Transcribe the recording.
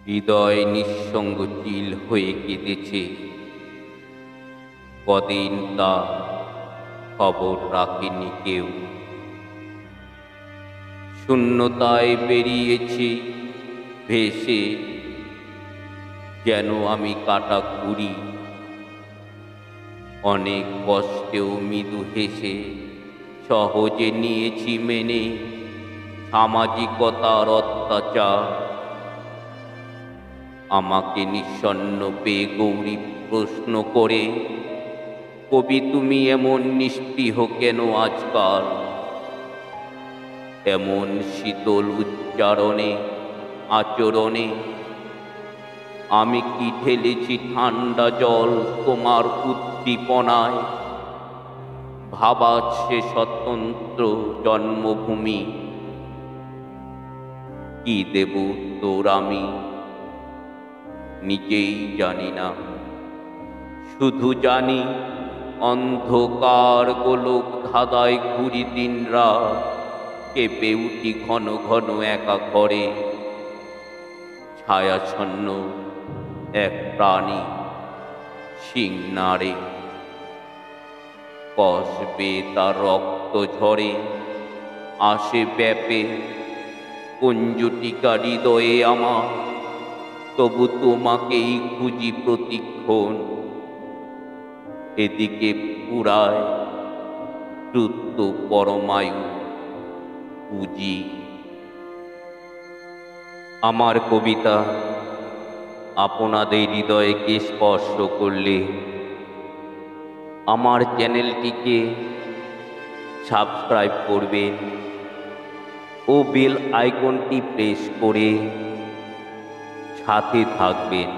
হৃদয় নিঃসঙ্গ চিল হয়ে কেঁদেছে, কদিন তা খবর রাখেনি কেউ। শূন্যতায় বেরিয়েছি ভেসে, যেন আমি কাটা কুড়ি। অনেক কষ্টেও মৃদু হেসে সহজে নিয়েছি মেনে সামাজিকতার অত্যাচার। আমাকে নিঃসন্ন পেয়ে গৌরী প্রশ্ন করে, কবি তুমি এমন নিস্পৃহ কেন আজকাল? এমন শীতল উচ্চারণে আচরণে আমি কি ঢেলেছি ঠান্ডা জল তোমার উদ্দীপনায়? ভাবার সে স্বতন্ত্র জন্মভূমি, কি দেব তোর আমি নিজেই জানি না। শুধু জানি অন্ধকার গোলক ধাঁধায় ঘুরি দিন রাত, কেঁপে উঠি ঘন ঘন একা ঘরে। ছায়াছন্ন এক প্রাণী শিং নাড়ে, কষবে তার রক্ত ঝরে, আসে ব্যাপে কুঞ্জটিকা হৃদয়ে আমার। তবু তোমাকেই খুঁজি প্রতিক্ষণ, এদিকে পুরায় দ্রুত পরমায়ু পুঁজি। আমার কবিতা আপনাদের হৃদয়কে স্পর্শ করলে আমার চ্যানেলটিকে সাবস্ক্রাইব করবেন ও বেল আইকনটি প্রেস করে সাথে থাকবেন।